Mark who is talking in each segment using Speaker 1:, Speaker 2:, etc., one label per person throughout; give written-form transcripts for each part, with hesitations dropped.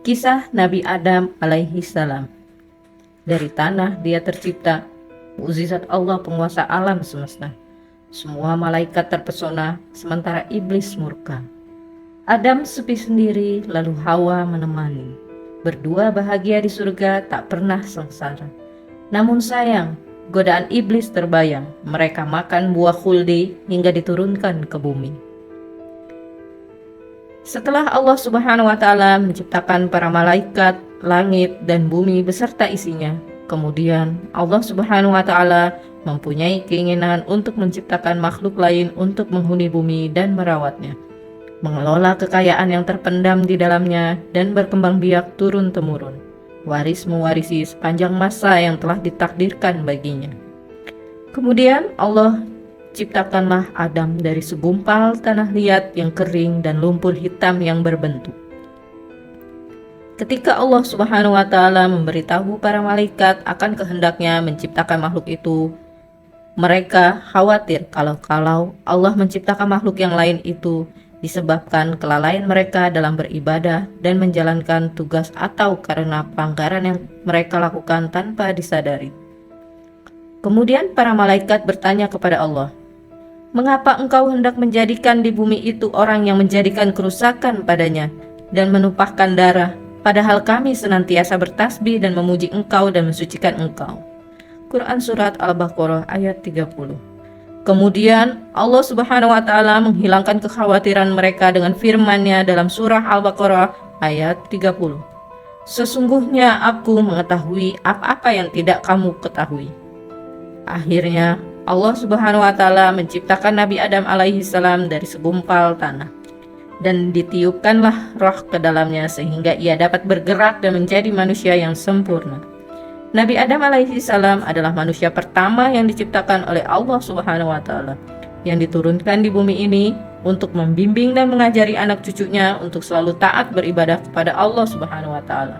Speaker 1: Kisah Nabi Adam alaihi salam. Dari tanah dia tercipta, mukjizat Allah penguasa alam semesta. Semua malaikat terpesona, sementara iblis murka. Adam sepi sendiri, lalu Hawa menemani. Berdua bahagia di surga, tak pernah sengsara. Namun sayang, godaan iblis terbayang. Mereka makan buah khuldi hingga diturunkan ke bumi. Setelah Allah Subhanahu wa Ta'ala menciptakan para malaikat, langit, dan bumi beserta isinya, kemudian Allah Subhanahu wa Ta'ala mempunyai keinginan untuk menciptakan makhluk lain untuk menghuni bumi dan merawatnya, mengelola kekayaan yang terpendam di dalamnya, dan berkembang biak turun-temurun, waris mewarisi sepanjang masa yang telah ditakdirkan baginya. Kemudian Allah ciptakanlah Adam dari segumpal tanah liat yang kering dan lumpur hitam yang berbentuk. Ketika Allah Subhanahu wa Ta'ala memberitahu para malaikat akan kehendaknya menciptakan makhluk itu, mereka khawatir kalau Allah menciptakan makhluk yang lain itu disebabkan kelalaian mereka dalam beribadah dan menjalankan tugas atau karena pelanggaran yang mereka lakukan tanpa disadari. Kemudian para malaikat bertanya kepada Allah, "Mengapa engkau hendak menjadikan di bumi itu orang yang menjadikan kerusakan padanya dan menumpahkan darah, padahal kami senantiasa bertasbih dan memuji engkau dan mensucikan engkau?" Quran Surat Al-Baqarah ayat 30. Kemudian Allah Subhanahu wa Ta'ala menghilangkan kekhawatiran mereka dengan firman-Nya dalam surah Al-Baqarah ayat 30. "Sesungguhnya aku mengetahui apa-apa yang tidak kamu ketahui." Akhirnya Allah Subhanahu wa Ta'ala menciptakan Nabi Adam alaihi salam dari segumpal tanah, dan ditiupkanlah roh ke dalamnya sehingga ia dapat bergerak dan menjadi manusia yang sempurna. Nabi Adam alaihi salam adalah manusia pertama yang diciptakan oleh Allah Subhanahu wa Ta'ala, yang diturunkan di bumi ini untuk membimbing dan mengajari anak cucunya untuk selalu taat beribadah kepada Allah Subhanahu wa Ta'ala.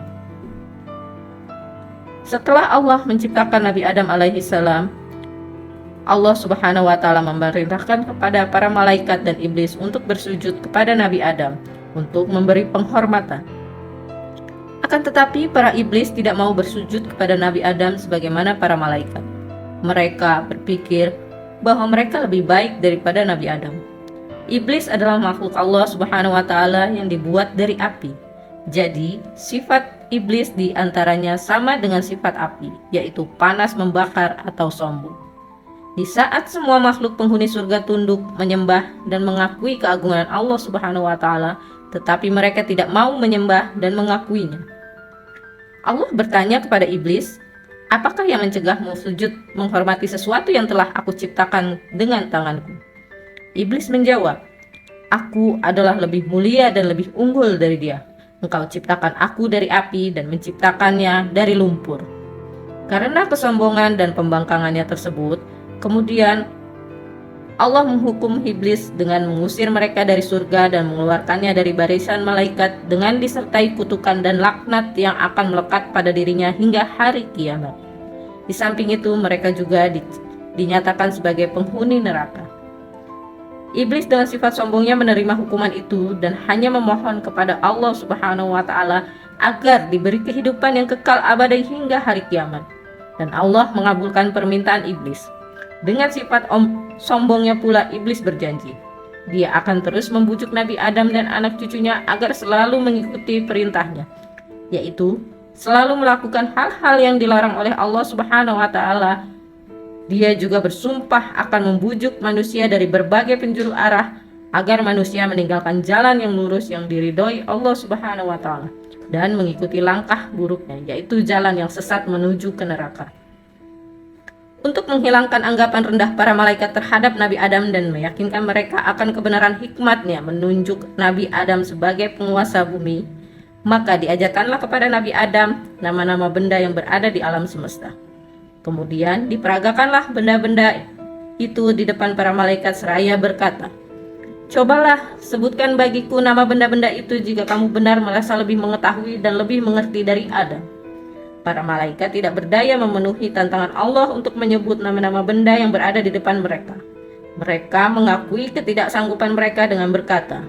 Speaker 1: Setelah Allah menciptakan Nabi Adam alaihi salam, Allah Subhanahu wa Ta'ala memerintahkan kepada para malaikat dan iblis untuk bersujud kepada Nabi Adam untuk memberi penghormatan. Akan tetapi para iblis tidak mau bersujud kepada Nabi Adam sebagaimana para malaikat. Mereka berpikir bahwa mereka lebih baik daripada Nabi Adam. Iblis adalah makhluk Allah Subhanahu wa Ta'ala yang dibuat dari api. Jadi sifat iblis di antaranya sama dengan sifat api, yaitu panas membakar atau sombong. Di saat semua makhluk penghuni surga tunduk, menyembah, dan mengakui keagungan Allah Subhanahu wa Ta'ala, tetapi mereka tidak mau menyembah dan mengakuinya. Allah bertanya kepada iblis, "Apakah yang mencegahmu sujud menghormati sesuatu yang telah aku ciptakan dengan tanganku?" Iblis menjawab, "Aku adalah lebih mulia dan lebih unggul dari dia. Engkau ciptakan aku dari api dan menciptakannya dari lumpur." Karena kesombongan dan pembangkangannya tersebut, kemudian Allah menghukum iblis dengan mengusir mereka dari surga dan mengeluarkannya dari barisan malaikat dengan disertai kutukan dan laknat yang akan melekat pada dirinya hingga hari kiamat. Di samping itu mereka juga dinyatakan sebagai penghuni neraka. Iblis dengan sifat sombongnya menerima hukuman itu dan hanya memohon kepada Allah Subhanahu wa Ta'ala agar diberi kehidupan yang kekal abadi hingga hari kiamat. Dan Allah mengabulkan permintaan iblis. Dengan sifat sombongnya pula iblis berjanji, dia akan terus membujuk Nabi Adam dan anak cucunya agar selalu mengikuti perintahnya, yaitu selalu melakukan hal-hal yang dilarang oleh Allah Subhanahu wa Ta'ala. Dia juga bersumpah akan membujuk manusia dari berbagai penjuru arah agar manusia meninggalkan jalan yang lurus yang diridhoi Allah Subhanahu wa Ta'ala dan mengikuti langkah buruknya, yaitu jalan yang sesat menuju ke neraka. Untuk menghilangkan anggapan rendah para malaikat terhadap Nabi Adam dan meyakinkan mereka akan kebenaran hikmat-Nya menunjuk Nabi Adam sebagai penguasa bumi, maka diajarkanlah kepada Nabi Adam nama-nama benda yang berada di alam semesta. Kemudian diperagakanlah benda-benda itu di depan para malaikat seraya berkata, "Cobalah sebutkan bagiku nama benda-benda itu jika kamu benar merasa lebih mengetahui dan lebih mengerti dari Adam." Para malaikat tidak berdaya memenuhi tantangan Allah untuk menyebut nama-nama benda yang berada di depan mereka. Mereka mengakui ketidaksanggupan mereka dengan berkata,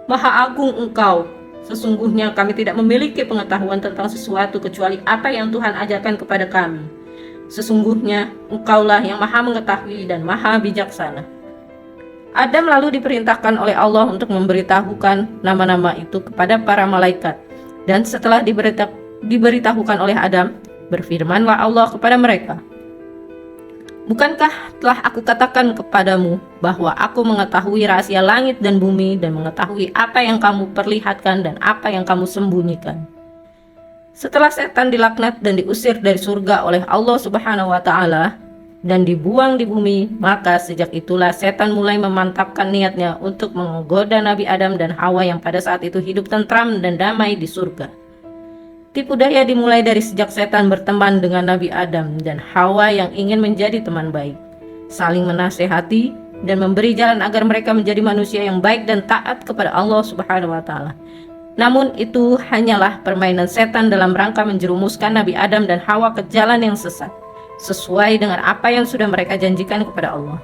Speaker 1: "Maha agung Engkau, Sesungguhnya kami tidak memiliki pengetahuan tentang sesuatu kecuali apa yang Tuhan ajarkan kepada kami. Sesungguhnya Engkaulah yang Maha Mengetahui dan Maha Bijaksana. Adam lalu diperintahkan oleh Allah untuk memberitahukan nama-nama itu kepada para malaikat. Dan setelah diberitahukan oleh Adam, berfirmanlah Allah kepada mereka, "Bukankah telah aku katakan kepadamu bahwa aku mengetahui rahasia langit dan bumi dan mengetahui apa yang kamu perlihatkan dan apa yang kamu sembunyikan?" Setelah setan dilaknat dan diusir dari surga oleh Allah Subhanahu wa Ta'ala dan dibuang di bumi, maka sejak itulah setan mulai memantapkan niatnya untuk menggoda Nabi Adam dan Hawa yang pada saat itu hidup tentram dan damai di surga. Tipu daya dimulai dari sejak setan berteman dengan Nabi Adam dan Hawa yang ingin menjadi teman baik, saling menasehati dan memberi jalan agar mereka menjadi manusia yang baik dan taat kepada Allah Subhanahu wa Ta'ala. Namun itu hanyalah permainan setan dalam rangka menjerumuskan Nabi Adam dan Hawa ke jalan yang sesat, sesuai dengan apa yang sudah mereka janjikan kepada Allah.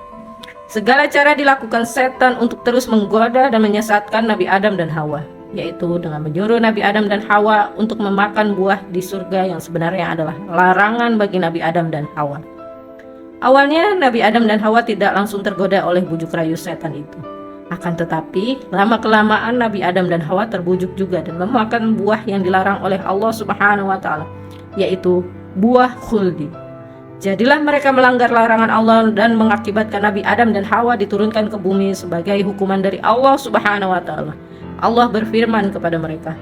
Speaker 1: Segala cara dilakukan setan untuk terus menggoda dan menyesatkan Nabi Adam dan Hawa, yaitu dengan menyuruh Nabi Adam dan Hawa untuk memakan buah di surga yang sebenarnya adalah larangan bagi Nabi Adam dan Hawa. Awalnya Nabi Adam dan Hawa tidak langsung tergoda oleh bujuk rayu setan itu. Akan tetapi, lama-kelamaan Nabi Adam dan Hawa terbujuk juga dan memakan buah yang dilarang oleh Allah Subhanahu wa Ta'ala, yaitu buah khuldi. Jadilah mereka melanggar larangan Allah dan mengakibatkan Nabi Adam dan Hawa diturunkan ke bumi sebagai hukuman dari Allah Subhanahu wa Ta'ala. Allah berfirman kepada mereka,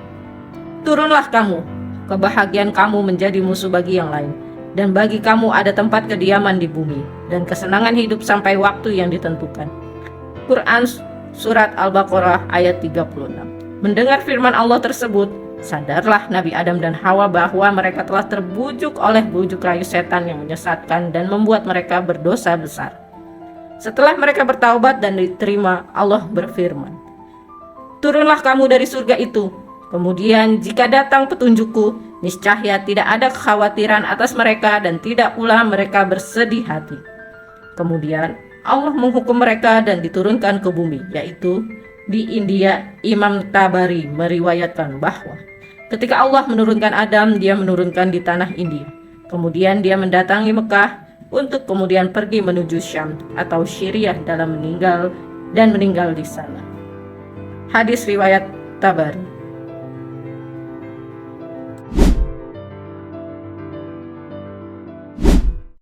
Speaker 1: "Turunlah kamu, kebahagiaan kamu menjadi musuh bagi yang lain, dan bagi kamu ada tempat kediaman di bumi, dan kesenangan hidup sampai waktu yang ditentukan." Quran Surat Al-Baqarah ayat 36. Mendengar firman Allah tersebut, sadarlah Nabi Adam dan Hawa bahwa mereka telah terbujuk oleh bujuk rayu setan yang menyesatkan dan membuat mereka berdosa besar. Setelah mereka bertaubat dan diterima, Allah berfirman, "Turunlah kamu dari surga itu. Kemudian jika datang petunjukku, niscaya tidak ada kekhawatiran atas mereka dan tidak pula mereka bersedih hati." Kemudian Allah menghukum mereka dan diturunkan ke bumi, yaitu di India. Imam Tabari meriwayatkan bahwa ketika Allah menurunkan Adam, dia menurunkan di tanah India. Kemudian dia mendatangi Mekah untuk kemudian pergi menuju Syam atau Syriah dalam meninggal di sana. Hadis riwayat Tabari.